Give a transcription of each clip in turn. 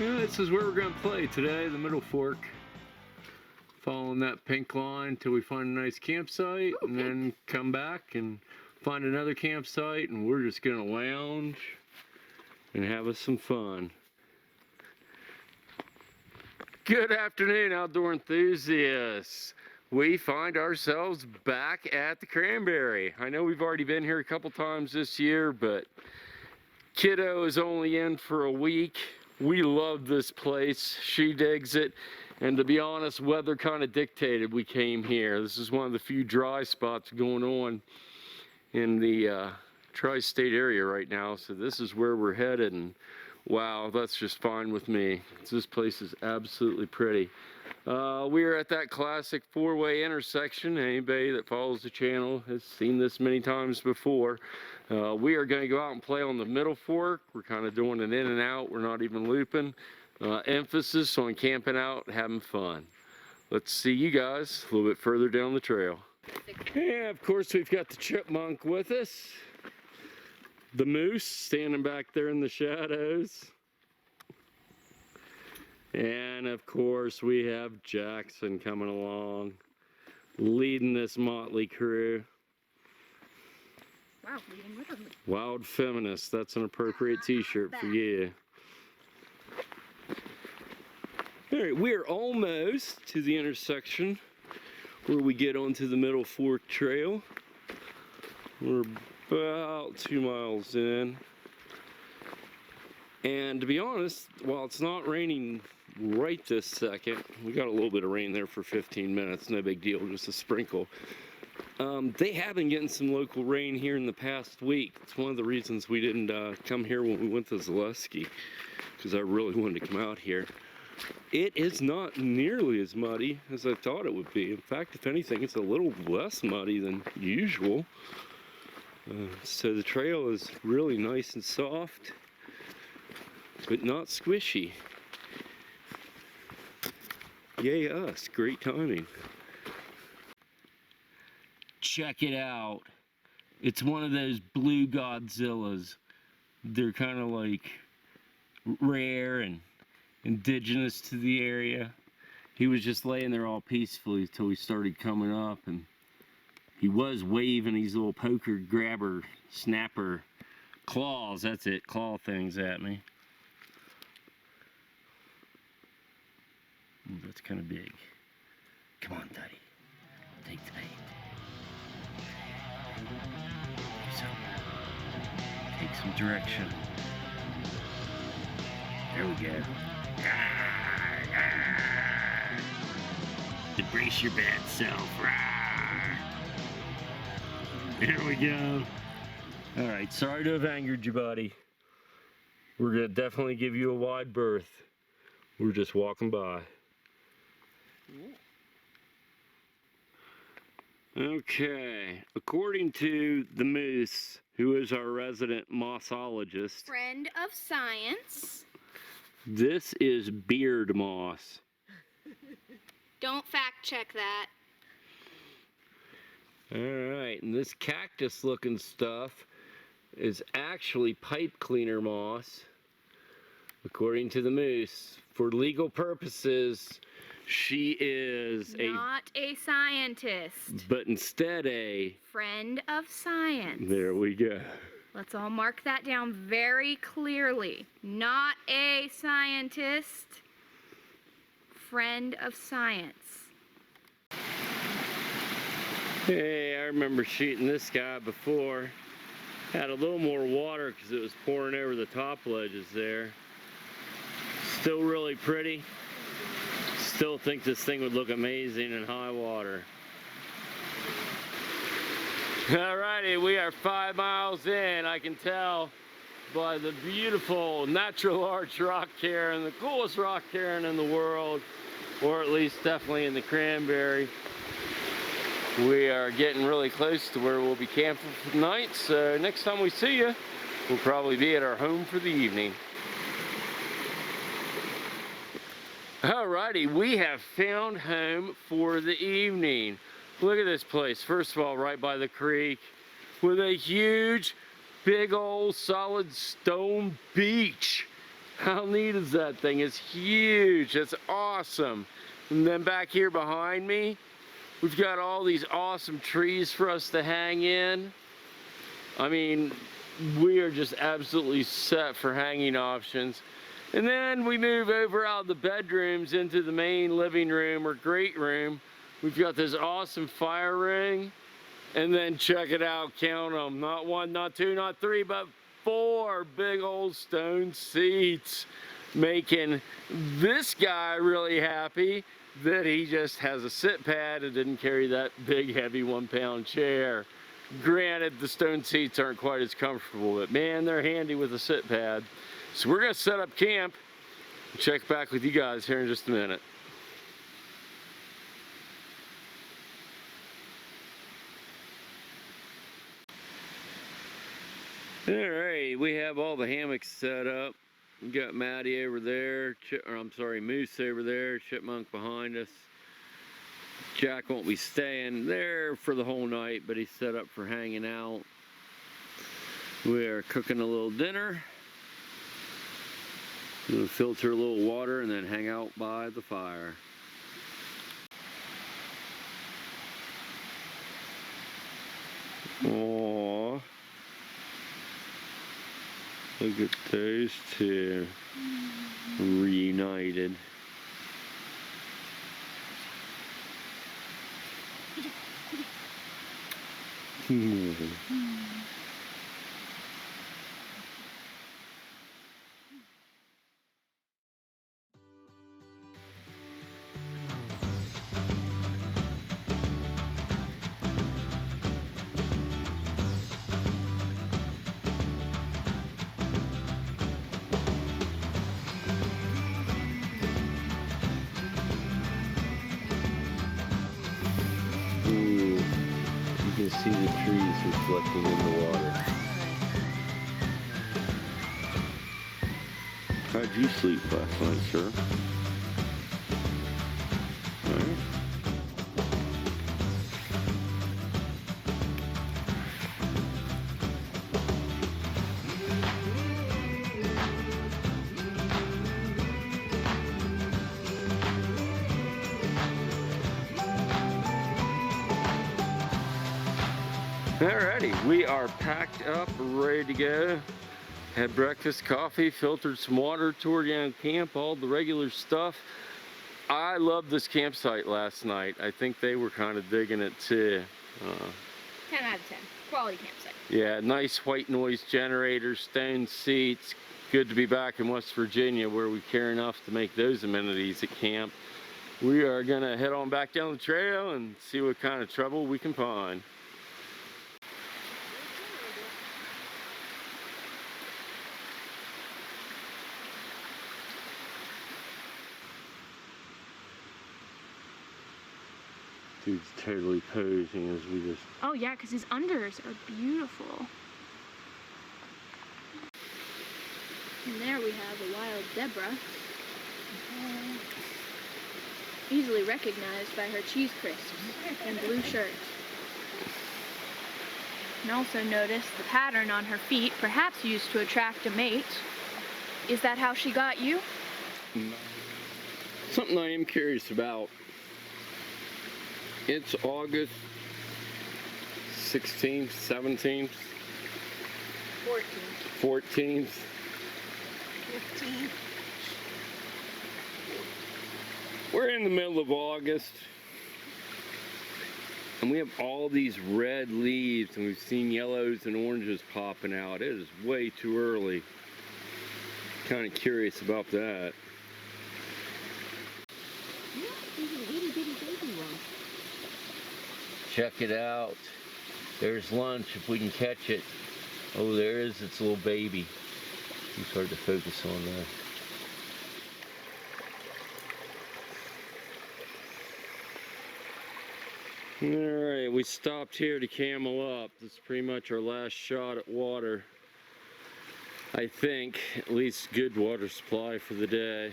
Yeah, this is where we're going to play today, the Middle Fork. Following that pink line till we find a nice campsite, and then come back and find another campsite, and we're just going to lounge and have us some fun. Good afternoon, outdoor enthusiasts. We find ourselves back at the Cranberry. I know we've already been here a couple times this year, but kiddo is only in for a week. We love this place. She digs it. And to be honest, weather kind of dictated we came here. This is one of the few dry spots going on in the tri-state area right now. So this is where we're headed. And wow, that's just fine with me. This place is absolutely pretty. We are at that classic four-way intersection. Anybody that follows the channel has seen this many times before. We are going to go out and play on the Middle Fork. We're kind of doing it in and out. We're not even looping. Emphasis on camping out, having fun. Let's see you guys a little bit further down the trail. And of course we've got the chipmunk with us. The moose standing back there in the shadows. And of course we have Jackson coming along, leading this motley crew. Wow, leading with them. Wild Feminist, that's an appropriate t-shirt for you. Alright, we're almost to the intersection where we get onto the Middle Fork Trail. We're about 2 miles in. And to be honest, while it's not raining right this second, we got a little bit of rain there for 15 minutes, no big deal, just a sprinkle. They have been getting some local rain here in the past week. It's one of the reasons we didn't come here when we went to Zaleski, because I really wanted to come out here. It is not nearly as muddy as I thought it would be. In fact, if anything, it's a little less muddy than usual. So the trail is really nice and soft, but not squishy. Yay us, great timing. Check it out. It's one of those blue Godzillas. They're kind of like rare and indigenous to the area. He was just laying there all peacefully until we started coming up, and he was waving these little poker grabber snapper claws, that's it, claw things at me. Ooh, that's kind of big. Come on, Daddy. Take the bait. Take some direction. There we go. Embrace your bad self. There we go. Alright, sorry to have angered you, buddy. We're going to definitely give you a wide berth. We're just walking by. Okay, according to the moose, who is our resident mossologist, Friend of science. This is beard moss. Don't fact check that. Alright, and this cactus looking stuff is actually pipe cleaner moss, according to the moose. For legal purposes, she is not a scientist, but instead a friend of science. There we go. Let's all mark that down very clearly. Not a scientist, friend of science. Hey, I remember shooting this guy before. Had a little more water because it was pouring over the top ledges there. Still really pretty. Still think this thing would look amazing in high water. Alrighty, we are 5 miles in. I can tell by the beautiful natural arch rock cairn, the coolest rock cairn in the world, or at least definitely in the Cranberry. We are getting really close to where we'll be camping for the night, so next time we see you, we'll probably be at our home for the evening. Alrighty, we have found home for the evening. Look at this place. First of all, right by the creek, with a huge, big old solid stone beach. How neat is that thing? It's huge. It's awesome. And then back here behind me, we've got all these awesome trees for us to hang in. I mean, we are just absolutely set for hanging options. And then we move over out of the bedrooms into the main living room or great room. We've got this awesome fire ring. And then check it out, count them. Not one, not two, not three, but 4 big old stone seats. Making this guy really happy that he just has a sit pad and didn't carry that big heavy 1-pound chair. Granted, the stone seats aren't quite as comfortable, but man, they're handy with a sit pad. So we're gonna set up camp and check back with you guys here in just a minute. Alright, we have all the hammocks set up. We got Maddy over there, Moose over there, Chipmunk behind us. Jack won't be staying there for the whole night, but he's set up for hanging out. We are cooking a little dinner. We'll filter a little water and then hang out by the fire. Aww. Look at those two reunited. You can see the trees reflecting in the water. How'd you sleep last night, sir? All right. Alrighty, we are packed up, ready to go. Had breakfast, coffee, filtered some water, toured down camp, all the regular stuff. I loved this campsite last night. I think they were kind of digging it too. 10 out of 10. Quality campsite. Yeah, nice white noise generator, stone seats. Good to be back in West Virginia where we care enough to make those amenities at camp. We are gonna head on back down the trail and see what kind of trouble we can find. Dude's totally posing as we just... Oh yeah, because his unders are beautiful. And there we have a wild Deborah. Easily recognized by her cheese crisps and blue shirt. And also notice the pattern on her feet, perhaps used to attract a mate. Is that how she got you? Something I am curious about. It's August 16th, 17th, 14th, 15th. We're in the middle of August, and we have all these red leaves, and we've seen yellows and oranges popping out. It is way too early. Kind of curious about that. Check it out. There's lunch if we can catch it. Oh, there is its little baby. It's hard to focus on that. Alright, we stopped here to camel up. This is pretty much our last shot at water. I think, at least good water supply for the day.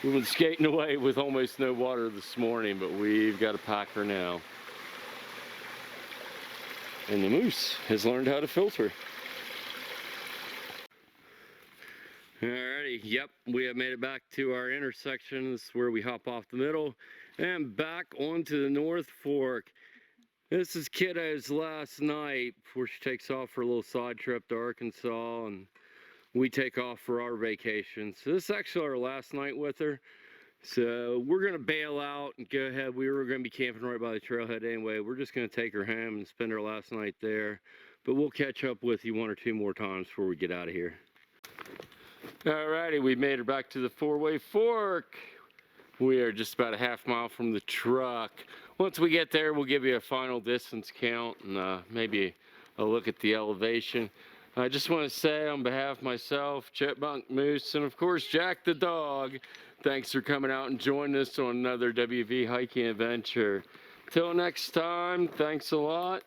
We went skating away with almost no water this morning, but we've got a packer now. And the moose has learned how to filter. Alrighty, yep, we have made it back to our intersection. This is where we hop off the middle and back onto the North Fork. This is Kiddo's last night before she takes off for a little side trip to Arkansas, and we take off for our vacation. So this is actually our last night with her. So we're gonna bail out and go ahead. We were gonna be camping right by the trailhead anyway. We're just gonna take her home and spend our last night there. But we'll catch up with you one or two more times before we get out of here. Alrighty, we made her back to the four-way fork. We are just about a half mile from the truck. Once we get there, we'll give you a final distance count and maybe a look at the elevation. I just want to say on behalf of myself, Chipmunk, Moose, and of course Jack the dog, thanks for coming out and joining us on another WV hiking adventure. Till next time, thanks a lot.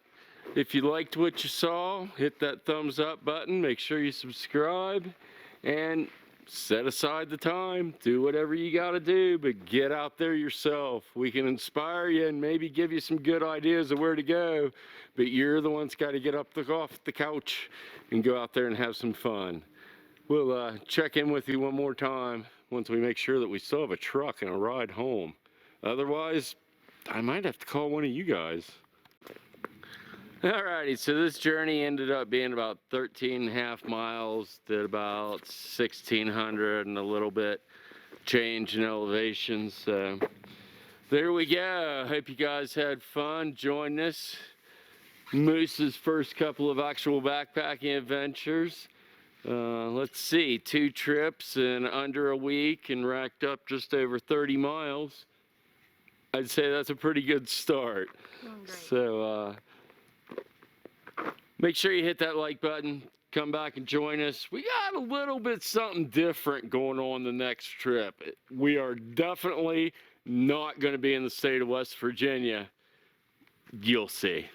If you liked what you saw, hit that thumbs up button, make sure you subscribe, and set aside the time. Do whatever you gotta do, but get out there yourself. We can inspire you and maybe give you some good ideas of where to go, but you're the one's gotta get up off the couch and go out there and have some fun. We'll check in with you one more time once we make sure that we still have a truck and a ride home. Otherwise, I might have to call one of you guys. Alrighty, so this journey ended up being about 13.5 miles, did about 1,600 and a little bit change in elevation. So there we go. Hope you guys had fun. Join us. Moose's first couple of actual backpacking adventures. Let's see, 2 trips in under a week and racked up just over 30 miles. I'd say that's a pretty good start. So make sure you hit that like button, come back and join us. We got a little bit something different going on the next trip. We are definitely not going to be in the state of West Virginia. You'll see.